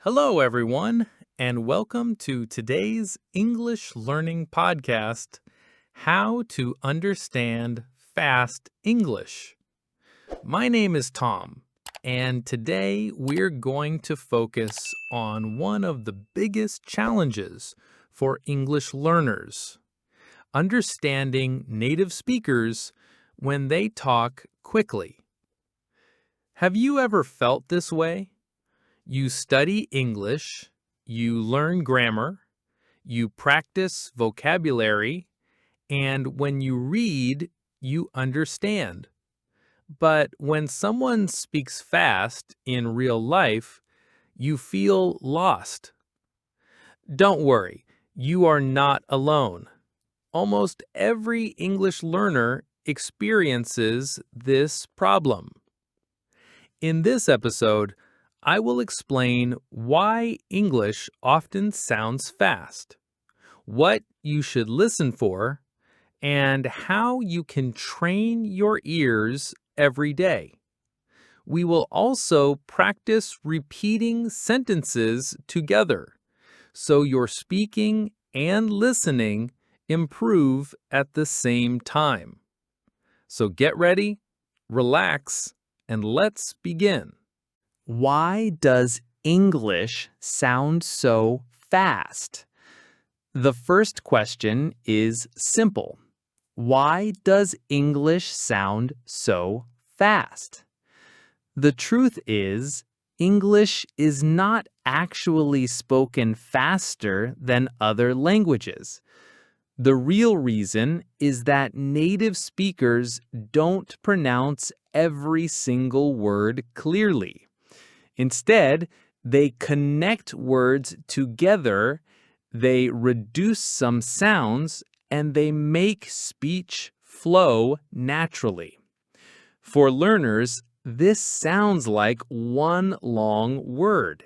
Hello, everyone, and welcome to today's English learning podcast, How to Understand Fast English. My name is Tom, and today we're going to focus on one of the biggest challenges for English learners, understanding native speakers when they talk quickly. Have you ever felt this way? You study English, you learn grammar, you practice vocabulary, and when you read, you understand. But when someone speaks fast in real life, you feel lost. Don't worry, you are not alone. Almost every English learner experiences this problem. In this episode, I will explain why English often sounds fast, what you should listen for, and how you can train your ears every day. We will also practice repeating sentences together so your speaking and listening improve at the same time. So get ready, relax, and let's begin. Why does English sound so fast? The first question is simple. Why does English sound so fast? The truth is, English is not actually spoken faster than other languages. The real reason is that native speakers don't pronounce every single word clearly. Instead, they connect words together, they reduce some sounds, and they make speech flow naturally. For learners, this sounds like one long word.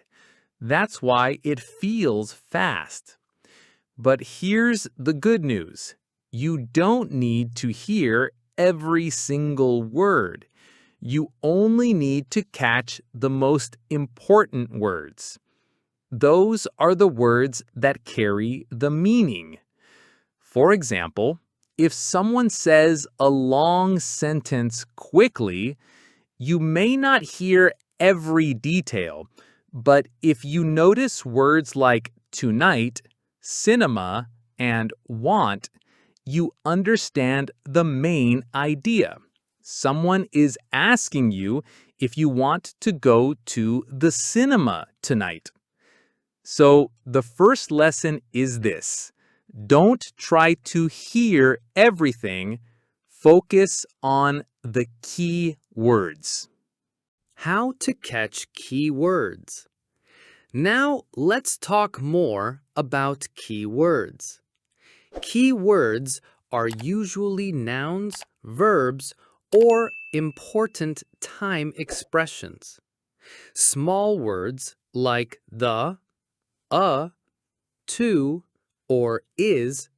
That's why it feels fast. But here's the good news. You don't need to hear every single word. You only need to catch the most important words. Those are the words that carry the meaning. For example, if someone says a long sentence quickly, you may not hear every detail, but if you notice words like tonight, cinema, and want, you understand the main idea. Someone is asking you if you want to go to the cinema tonight. So the first lesson is this. Don't try to hear everything. Focus on the key words. How to catch key words. Now let's talk more about key words. Key words are usually nouns, verbs, or important time expressions. Small words like the, to, or is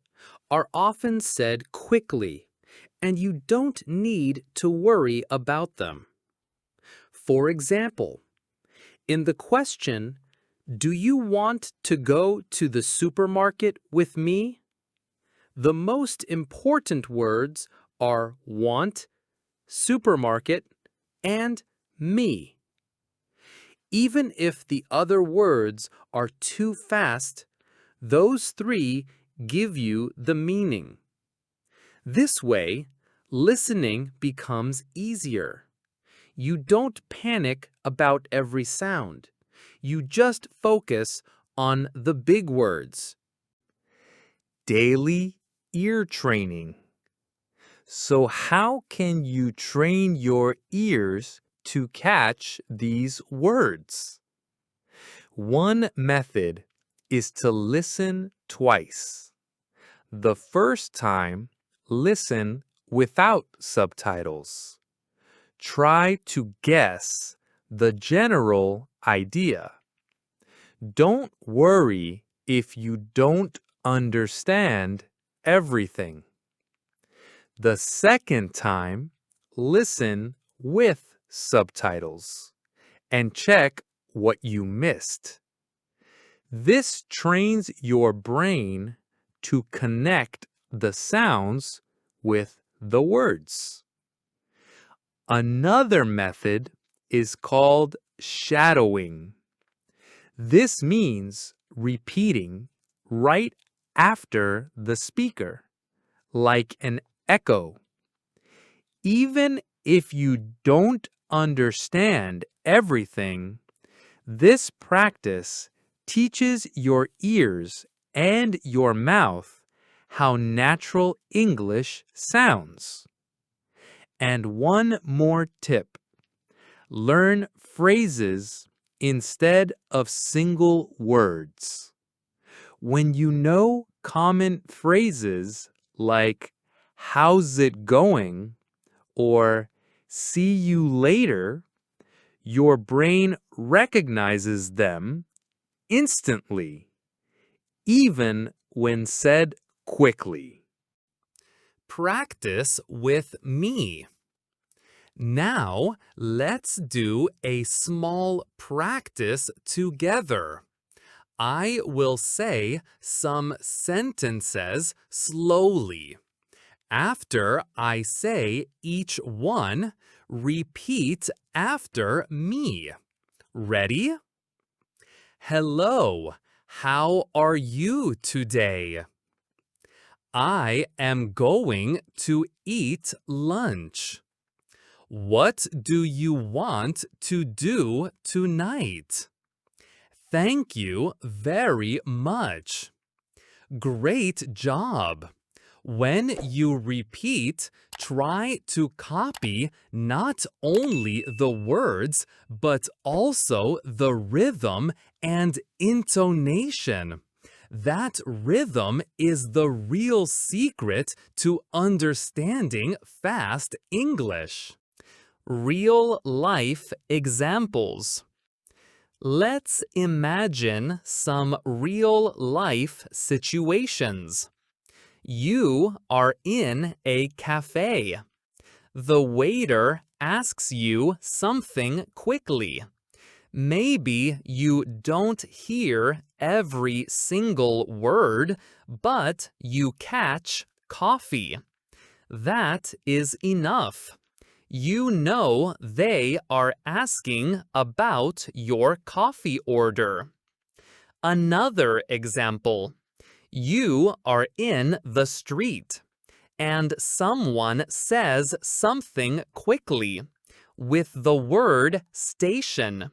are often said quickly, and you don't need to worry about them. For example, in the question, "Do you want to go to the supermarket with me?" the most important words are want, supermarket, and me. Even if the other words are too fast, those three give you the meaning. This way, listening becomes easier. You don't panic about every sound. You just focus on the big words. Daily ear training. So how can you train your ears to catch these words? One method is to listen twice. The first time, listen without subtitles. Try to guess the general idea. Don't worry if you don't understand everything. The second time, listen with subtitles and check what you missed. This trains your brain to connect the sounds with the words. Another method is called shadowing. This means repeating right after the speaker, like an echo. Even if you don't understand everything, this practice teaches your ears and your mouth how natural English sounds. And one more tip: learn phrases instead of single words. When you know common phrases like "how's it going?" or "see you later," your brain recognizes them instantly, even when said quickly. Practice with me. Now, let's do a small practice together. I will say some sentences slowly. After I say each one, repeat after me. Ready? Hello, how are you today? I am going to eat lunch. What do you want to do tonight? Thank you very much. Great job. When you repeat, try to copy not only the words, but also the rhythm and intonation. That rhythm is the real secret to understanding fast English. Real-life examples. Let's imagine some real-life situations. You are in a cafe. The waiter asks you something quickly. Maybe you don't hear every single word, but you catch coffee. That is enough. You know they are asking about your coffee order. Another example. You are in the street, and someone says something quickly with the word station.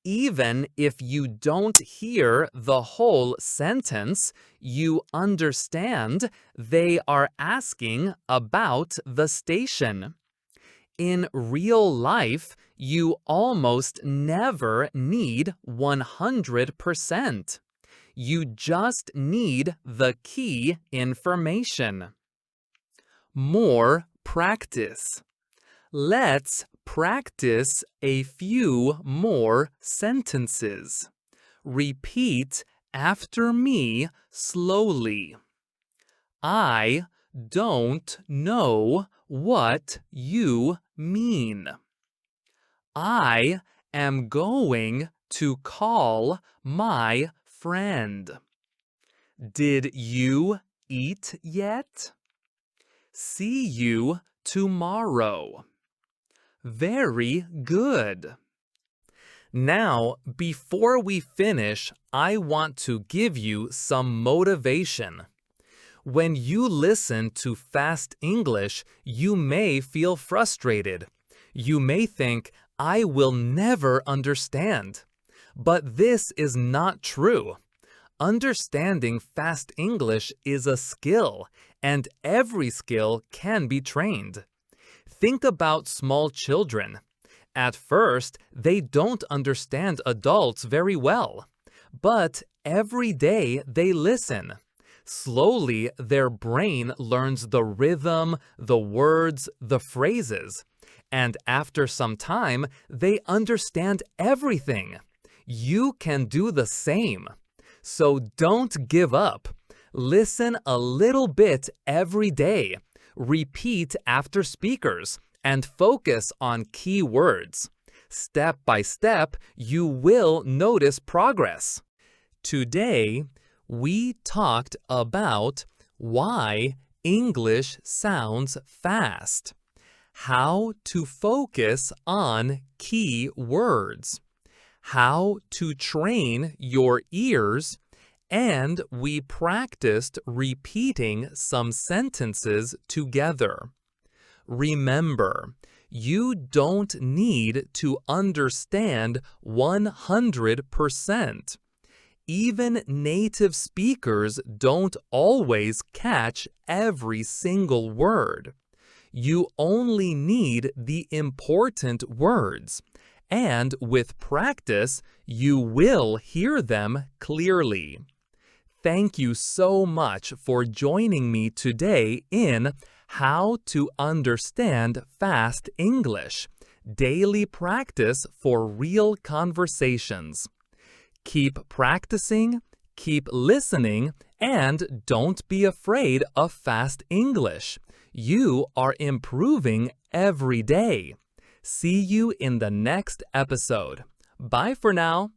Even if you don't hear the whole sentence, you understand they are asking about the station. In real life, you almost never need 100%. You just need the key information. More practice. Let's practice a few more sentences. Repeat after me slowly. I don't know what you mean. I am going to call my friend. Did you eat yet? See you tomorrow. Very good. Now, before we finish, I want to give you some motivation. When you listen to fast English, you may feel frustrated. You may think, I will never understand. But this is not true. Understanding fast English is a skill, and every skill can be trained. Think about small children. At first, they don't understand adults very well. But every day they listen. Slowly, their brain learns the rhythm, the words, the phrases. And after some time, they understand everything. You can do the same. So don't give up. Listen a little bit every day. Repeat after speakers and focus on key words. Step by step, you will notice progress. Today, we talked about why English sounds fast, how to focus on key words, how to train your ears, and we practiced repeating some sentences together. Remember, you don't need to understand 100%. Even native speakers don't always catch every single word. You only need the important words, and with practice, you will hear them clearly. Thank you so much for joining me today in How to Understand Fast English, Daily Practice for Real Conversations. Keep practicing, keep listening, and don't be afraid of fast English. You are improving every day. See you in the next episode. Bye for now.